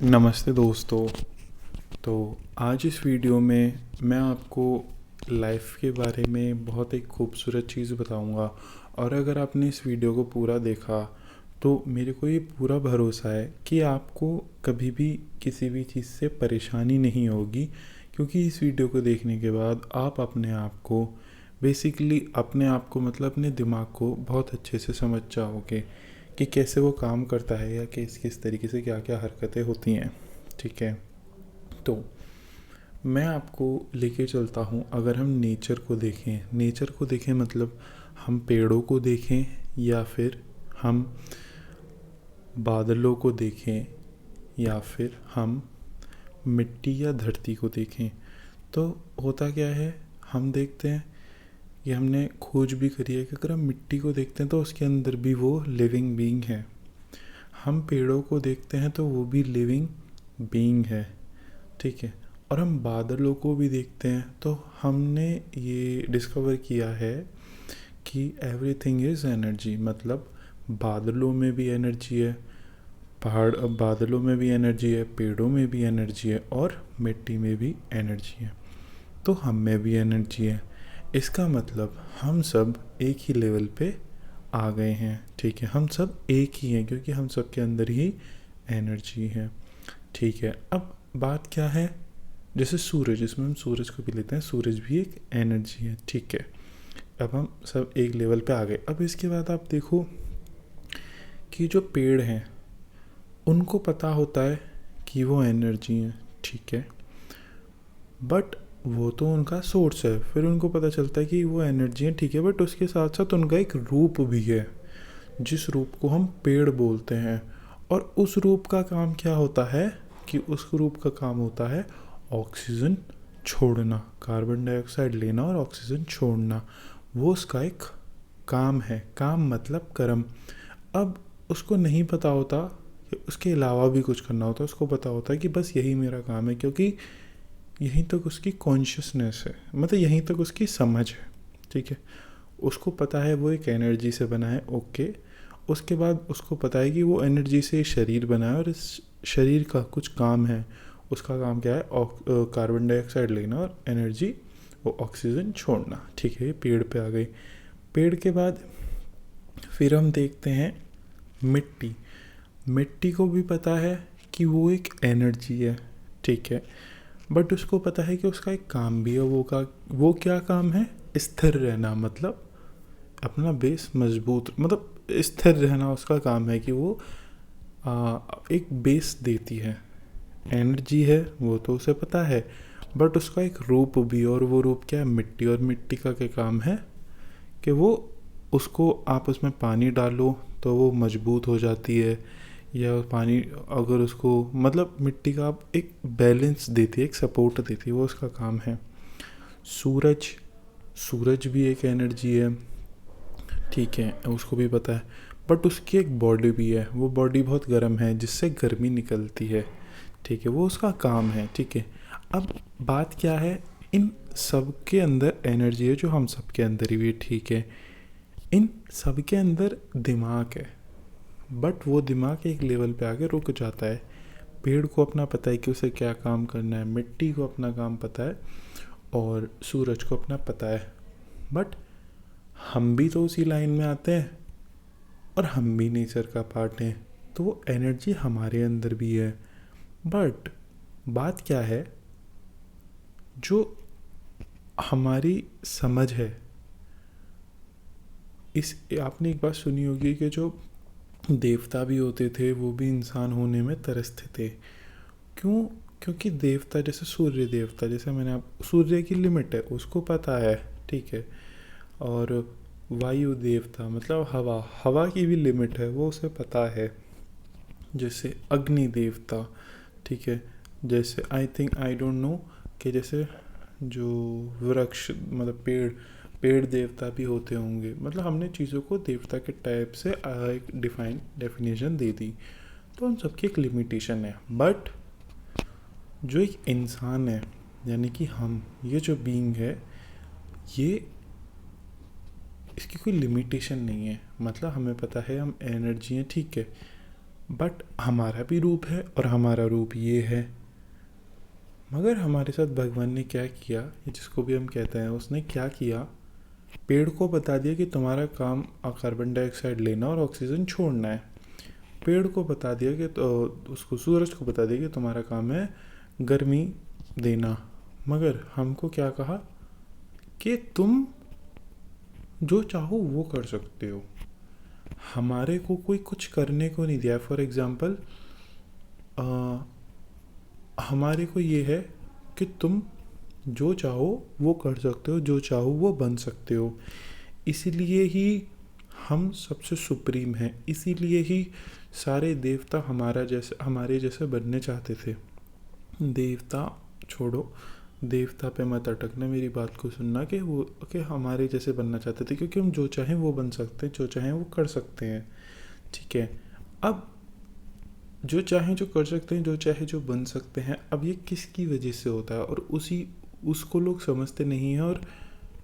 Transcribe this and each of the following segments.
नमस्ते दोस्तों। तो आज इस वीडियो में मैं आपको लाइफ के बारे में बहुत एक खूबसूरत चीज़ बताऊंगा। और अगर आपने इस वीडियो को पूरा देखा तो मेरे को ये पूरा भरोसा है कि आपको कभी भी किसी भी चीज़ से परेशानी नहीं होगी, क्योंकि इस वीडियो को देखने के बाद आप अपने आप को बेसिकली अपने आप को मतलब अपने दिमाग को बहुत अच्छे से समझ जाओगे कि कैसे वो काम करता है या किस किस तरीके से क्या क्या हरकतें होती हैं। ठीक है, तो मैं आपको लेके चलता हूँ। अगर हम नेचर को देखें मतलब हम पेड़ों को देखें या फिर हम बादलों को देखें या फिर हम मिट्टी या धरती को देखें, तो होता क्या है, हम देखते हैं, ये हमने खोज भी करी है कि अगर हम मिट्टी को देखते हैं तो उसके अंदर भी वो लिविंग बीइंग है। हम पेड़ों को देखते हैं तो वो भी लिविंग बीइंग है। ठीक है, और हम बादलों को भी देखते हैं तो हमने ये डिस्कवर किया है कि एवरीथिंग इज़ एनर्जी। मतलब बादलों में भी एनर्जी है, पहाड़ बादलों में भी एनर्जी है, पेड़ों में भी एनर्जी है और मिट्टी में भी एनर्जी है, तो हम में भी एनर्जी है। इसका मतलब हम सब एक ही लेवल पे आ गए हैं। ठीक है, हम सब एक ही हैं क्योंकि हम सब के अंदर ही एनर्जी है। ठीक है, अब बात क्या है, जैसे सूरज, इसमें हम सूरज को भी लेते हैं, सूरज भी एक एनर्जी है। ठीक है, अब हम सब एक लेवल पे आ गए। अब इसके बाद आप देखो कि जो पेड़ हैं उनको पता होता है कि वो एनर्जी है। ठीक है, बट वो तो उनका सोर्स है, फिर उनको पता चलता है कि वो एनर्जी है। ठीक है, बट उसके साथ साथ उनका एक रूप भी है जिस रूप को हम पेड़ बोलते हैं। और उस रूप का काम क्या होता है कि उस रूप का काम होता है ऑक्सीजन छोड़ना, कार्बन डाइऑक्साइड लेना और ऑक्सीजन छोड़ना। वो उसका एक काम है। काम मतलब कर्म। अब उसको नहीं पता होता कि उसके अलावा भी कुछ करना होता है, उसको पता होता है कि बस यही मेरा काम है, क्योंकि यहीं तक उसकी कॉन्शियसनेस है, मतलब यहीं तक उसकी समझ है। ठीक है, उसको पता है वो एक एनर्जी से बना है। ओके, उसके बाद उसको पता है कि वो एनर्जी से शरीर बना है और इस शरीर का कुछ काम है। उसका काम क्या है, कार्बन डाइऑक्साइड लेना और एनर्जी वो ऑक्सीजन छोड़ना। ठीक है, ये पेड़ पे आ गई। पेड़ के बाद फिर हम देखते हैं मिट्टी। मिट्टी को भी पता है कि वो एक एनर्जी है। ठीक है, बट उसको पता है कि उसका एक काम भी है। वो क्या काम है, स्थिर रहना, मतलब अपना बेस मजबूत, मतलब स्थिर रहना उसका काम है कि वो एक बेस देती है। एनर्जी है वो तो उसे पता है, बट उसका एक रूप भी, और वो रूप क्या है, मिट्टी। और मिट्टी का क्या काम है कि वो उसको आप उसमें पानी डालो तो वो मजबूत हो जाती है, या पानी अगर उसको मतलब मिट्टी का आप एक बैलेंस देती है, एक सपोर्ट देती है, वो उसका काम है। सूरज, सूरज भी एक एनर्जी है। ठीक है, उसको भी पता है, बट उसकी एक बॉडी भी है। वो बॉडी बहुत गर्म है जिससे गर्मी निकलती है। ठीक है, वो उसका काम है। ठीक है, अब बात क्या है, इन सब के अंदर एनर्जी है जो हम सब के अंदर ही है। ठीक है, इन सब के अंदर दिमाग है, बट वो दिमाग एक लेवल पे आके रुक जाता है। पेड़ को अपना पता है कि उसे क्या काम करना है, मिट्टी को अपना काम पता है और सूरज को अपना पता है, बट हम भी तो उसी लाइन में आते हैं और हम भी नेचर का पार्ट हैं, तो वो एनर्जी हमारे अंदर भी है। बट बात क्या है, जो हमारी समझ है, इस आपने एक बात सुनी होगी कि जो देवता भी होते थे वो भी इंसान होने में तरसते थे। क्यों? क्योंकि देवता जैसे सूर्य देवता, जैसे मैंने आप, सूर्य की लिमिट है उसको पता है। ठीक है, और वायु देवता मतलब हवा, हवा की भी लिमिट है वो उसे पता है। जैसे अग्नि देवता, ठीक है, जैसे आई डोंट नो कि जैसे जो वृक्ष मतलब पेड़ देवता भी होते होंगे। मतलब हमने चीज़ों को देवता के टाइप से एक डेफिनेशन दे दी, तो उन सबकी एक लिमिटेशन है। बट जो एक इंसान है, यानी कि हम, ये जो बीइंग है, ये इसकी कोई लिमिटेशन नहीं है। मतलब हमें पता है हम एनर्जी हैं। ठीक है, बट हमारा भी रूप है और हमारा रूप ये है। मगर हमारे साथ भगवान ने क्या किया, ये जिसको भी हम कहते हैं, उसने क्या किया, पेड़ को बता दिया कि तुम्हारा काम कार्बन डाइऑक्साइड लेना और ऑक्सीजन छोड़ना है। पेड़ को बता दिया कि तो उसको सूरज को बता दिया कि तुम्हारा काम है गर्मी देना। मगर हमको क्या कहा कि तुम जो चाहो वो कर सकते हो, हमारे को कोई कुछ करने को नहीं दिया। फॉर एग्ज़ाम्पल हमारे को ये है कि तुम जो चाहो वो कर सकते हो, जो चाहो वो बन सकते हो। इसीलिए ही हम सबसे सुप्रीम हैं, इसीलिए ही सारे देवता हमारे जैसे बनने चाहते थे। देवता छोड़ो, देवता पे मत अटकना, मेरी बात को सुनना कि हमारे जैसे बनना चाहते थे, क्योंकि हम जो चाहें वो बन सकते हैं, जो चाहें वो कर सकते हैं। ठीक है, अब जो चाहें जो कर सकते हैं, जो चाहे जो बन सकते हैं, अब ये किसकी वजह से होता है और उसको लोग समझते नहीं हैं और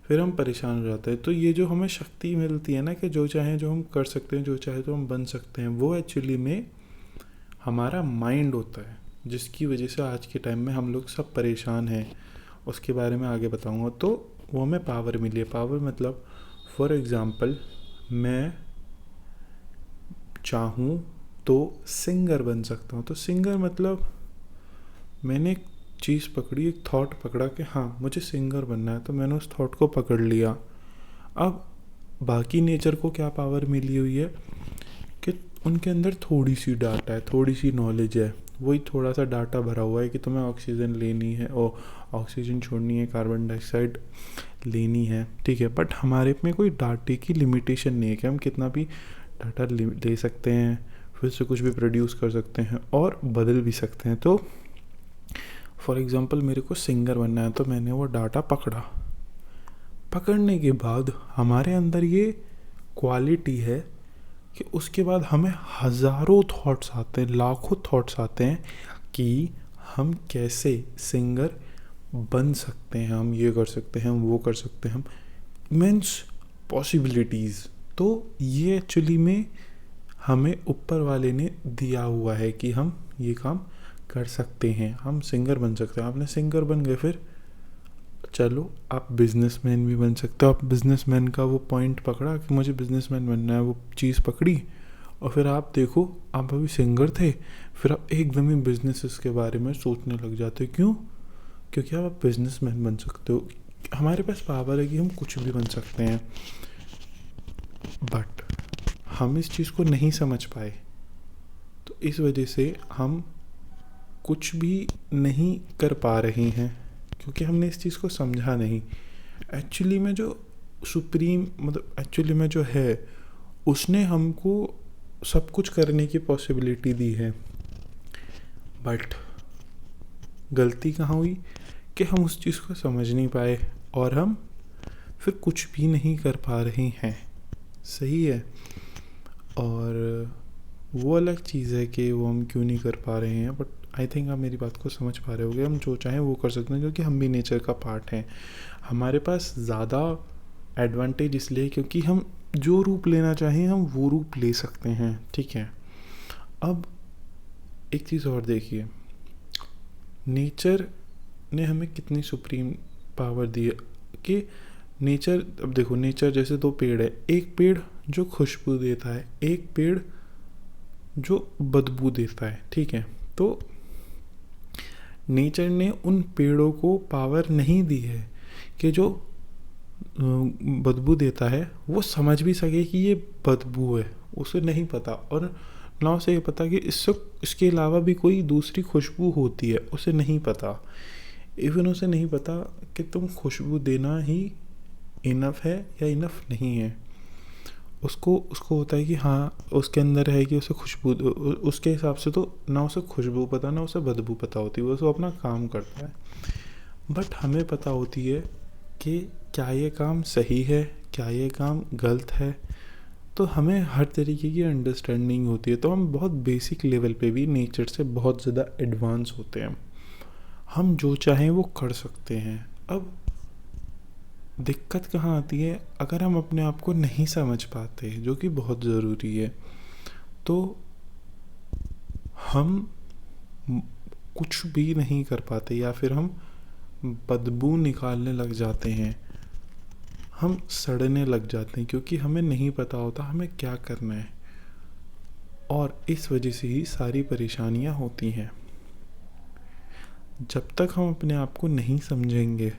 फिर हम परेशान हो जाते हैं। तो ये जो हमें शक्ति मिलती है ना कि जो चाहे जो हम कर सकते हैं, जो चाहे तो हम बन सकते हैं, वो एक्चुअली में हमारा माइंड होता है, जिसकी वजह से आज के टाइम में हम लोग सब परेशान हैं। उसके बारे में आगे बताऊंगा। तो वो हमें पावर मिली है। पावर मतलब फॉर एग्ज़ाम्पल मैं चाहूँ तो सिंगर बन सकता हूँ। तो सिंगर मतलब मैंने एक चीज़ पकड़ी, एक थॉट पकड़ा कि हाँ मुझे सिंगर बनना है, तो मैंने उस थॉट को पकड़ लिया। अब बाकी नेचर को क्या पावर मिली हुई है कि उनके अंदर थोड़ी सी डाटा है, थोड़ी सी नॉलेज है, वही थोड़ा सा डाटा भरा हुआ है कि तुम्हें ऑक्सीजन लेनी है और ऑक्सीजन छोड़नी है, कार्बन डाइऑक्साइड लेनी है। ठीक है, बट हमारे में कोई डाटे की लिमिटेशन नहीं है कि हम कितना भी डाटा ले सकते हैं, फिर से कुछ भी प्रोड्यूस कर सकते हैं और बदल भी सकते हैं। तो फॉर एग्ज़ाम्पल मेरे को सिंगर बनना है, तो मैंने वो डाटा पकड़ने के बाद हमारे अंदर ये क्वालिटी है कि उसके बाद हमें हज़ारों थॉट्स आते हैं, लाखों थॉट्स आते हैं कि हम कैसे सिंगर बन सकते हैं, हम ये कर सकते हैं, हम वो कर सकते हैं, हम इमेंस पॉसिबिलिटीज़। तो ये एक्चुअली में हमें ऊपर वाले ने दिया हुआ है कि हम ये काम कर सकते हैं, हम सिंगर बन सकते हैं। आपने सिंगर बन गए, फिर चलो आप बिजनेसमैन भी बन सकते हो। आप बिजनेसमैन का वो पॉइंट पकड़ा कि मुझे बिजनेसमैन बनना है, वो चीज़ पकड़ी और फिर आप देखो, आप अभी सिंगर थे, फिर आप एकदम ही बिजनेसेस के बारे में सोचने लग जाते हो। क्यों? क्योंकि आप बिजनेसमैन बन सकते हो। हमारे पास पावर है कि हम कुछ भी बन सकते हैं, बट हम इस चीज़ को नहीं समझ पाए, तो इस वजह से हम कुछ भी नहीं कर पा रहे हैं, क्योंकि हमने इस चीज़ को समझा नहीं। एक्चुअली में जो सुप्रीम मतलब एक्चुअली में जो है, उसने हमको सब कुछ करने की पॉसिबिलिटी दी है, बट गलती कहाँ हुई कि हम उस चीज़ को समझ नहीं पाए और हम फिर कुछ भी नहीं कर पा रहे हैं। सही है, और वो अलग चीज़ है कि वो हम क्यों नहीं कर पा रहे हैं, बट आई थिंक आप मेरी बात को समझ पा रहे होगे। हम जो चाहें वो कर सकते हैं, क्योंकि हम भी नेचर का पार्ट हैं। हमारे पास ज़्यादा एडवांटेज इसलिए क्योंकि हम जो रूप लेना चाहें हम वो रूप ले सकते हैं। ठीक है, अब एक चीज़ और देखिए, नेचर ने हमें कितनी सुप्रीम पावर दी है कि नेचर, अब देखो नेचर जैसे दो पेड़ है, एक पेड़ जो खुशबू देता है, एक पेड़ जो बदबू देता है। ठीक है, तो नेचर ने उन पेड़ों को पावर नहीं दी है कि जो बदबू देता है वो समझ भी सके कि ये बदबू है, उसे नहीं पता, और ना उसे ये पता कि इसके अलावा भी कोई दूसरी खुशबू होती है, उसे नहीं पता। इवन उसे नहीं पता कि तुम खुशबू देना ही इनफ है या इनफ नहीं है। उसको होता है कि हाँ उसके अंदर है कि उसे खुशबू, उसके हिसाब से तो ना उसे खुशबू पता ना उसे बदबू पता होती, वो तो अपना काम करता है। बट हमें पता होती है कि क्या ये काम सही है, क्या ये काम गलत है। तो हमें हर तरीके की अंडरस्टैंडिंग होती है, तो हम बहुत बेसिक लेवल पे भी नेचर से बहुत ज़्यादा एडवांस होते हैं। हम जो चाहें वो कर सकते हैं। अब दिक्कत कहाँ आती है, अगर हम अपने आप को नहीं समझ पाते, जो कि बहुत ज़रूरी है, तो हम कुछ भी नहीं कर पाते या फिर हम बदबू निकालने लग जाते हैं, हम सड़ने लग जाते हैं क्योंकि हमें नहीं पता होता हमें क्या करना है, और इस वजह से ही सारी परेशानियां होती हैं। जब तक हम अपने आप को नहीं समझेंगे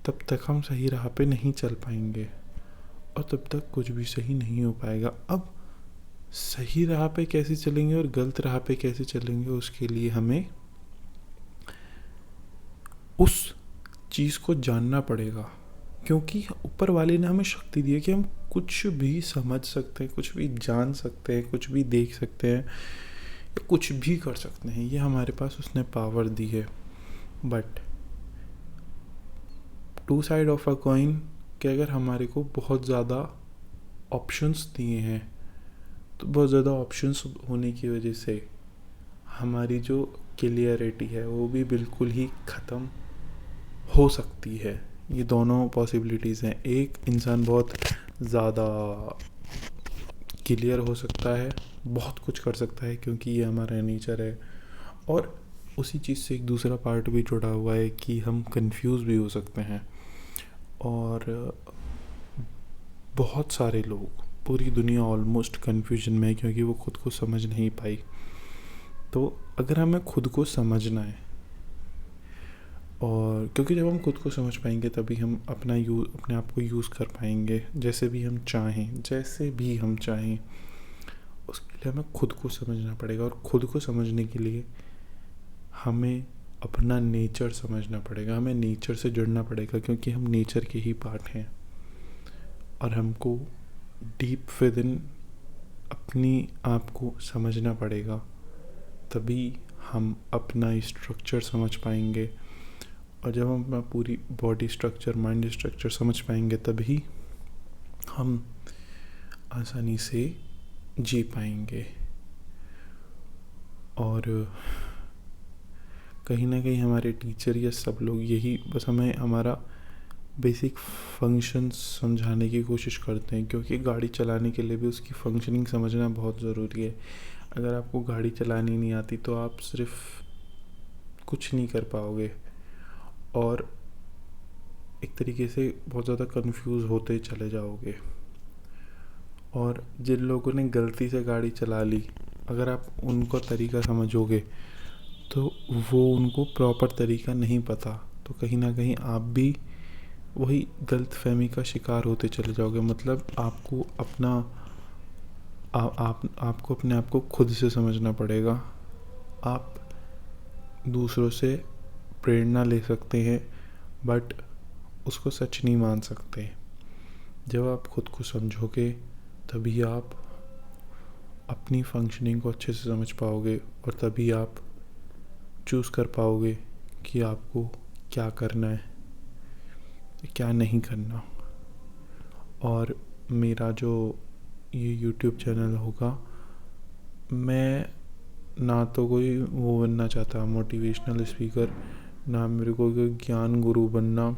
तब तक हम सही राह पे नहीं चल पाएंगे और तब तक कुछ भी सही नहीं हो पाएगा। अब सही राह पे कैसे चलेंगे और गलत राह पे कैसे चलेंगे, उसके लिए हमें उस चीज़ को जानना पड़ेगा, क्योंकि ऊपर वाले ने हमें शक्ति दी है कि हम कुछ भी समझ सकते हैं, कुछ भी जान सकते हैं, कुछ भी देख सकते हैं, या कुछ भी कर सकते हैं। ये हमारे पास उसने पावर दी है। But two side of a coin कि अगर हमारे को बहुत ज़्यादा ऑप्शंस दिए हैं तो बहुत ज़्यादा ऑप्शंस होने की वजह से हमारी जो क्लियरिटी है वो भी बिल्कुल ही ख़त्म हो सकती है। ये दोनों पॉसिबिलिटीज़ हैं। एक इंसान बहुत ज़्यादा क्लियर हो सकता है, बहुत कुछ कर सकता है क्योंकि ये हमारा नेचर है, और उसी चीज़ से एक दूसरा पार्ट भी जुड़ा हुआ है कि हम कंफ्यूज भी हो सकते हैं। और बहुत सारे लोग, पूरी दुनिया ऑलमोस्ट कंफ्यूजन में है क्योंकि वो खुद को समझ नहीं पाई। तो अगर हमें खुद को समझना है, और क्योंकि जब हम खुद को समझ पाएंगे तभी हम अपने आप को यूज़ कर पाएंगे जैसे भी हम चाहें। उसके लिए हमें खुद को समझना पड़ेगा, और खुद को समझने के लिए हमें अपना नेचर समझना पड़ेगा, हमें नेचर से जुड़ना पड़ेगा क्योंकि हम नेचर के ही पार्ट हैं। और हमको डीप विद इन अपनी आप को समझना पड़ेगा, तभी हम अपना स्ट्रक्चर समझ पाएंगे। और जब हम अपना पूरी बॉडी स्ट्रक्चर, माइंड स्ट्रक्चर समझ पाएंगे तभी हम आसानी से जी पाएंगे। और कहीं ना कहीं हमारे टीचर या सब लोग यही बस हमें हमारा बेसिक फंक्शन समझाने की कोशिश करते हैं, क्योंकि गाड़ी चलाने के लिए भी उसकी फंक्शनिंग समझना बहुत ज़रूरी है। अगर आपको गाड़ी चलानी नहीं आती तो आप सिर्फ कुछ नहीं कर पाओगे और एक तरीके से बहुत ज़्यादा कंफ्यूज होते चले जाओगे। और जिन लोगों ने गलती से गाड़ी चला ली, अगर आप उनका तरीका समझोगे तो वो उनको प्रॉपर तरीका नहीं पता, तो कहीं ना कहीं आप भी वही गलतफहमी का शिकार होते चले जाओगे। मतलब आपको आपको अपने आप को खुद से समझना पड़ेगा। आप दूसरों से प्रेरणा ले सकते हैं बट उसको सच नहीं मान सकते। जब आप खुद को समझोगे तभी आप अपनी फंक्शनिंग को अच्छे से समझ पाओगे, और तभी आप चूज़ कर पाओगे कि आपको क्या करना है, क्या नहीं करना। और मेरा जो ये YouTube चैनल होगा, मैं ना तो कोई वो बनना चाहता मोटिवेशनल स्पीकर, ना मेरे को कोई ज्ञान गुरु बनना।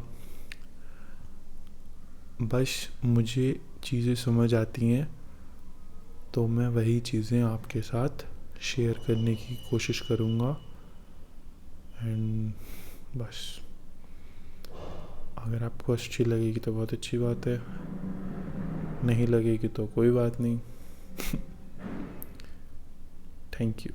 बस मुझे चीज़ें समझ आती हैं तो मैं वही चीज़ें आपके साथ शेयर करने की कोशिश करूँगा। एंड बस अगर आपको अच्छी लगेगी तो बहुत अच्छी बात है, नहीं लगेगी तो कोई बात नहीं। Thank you.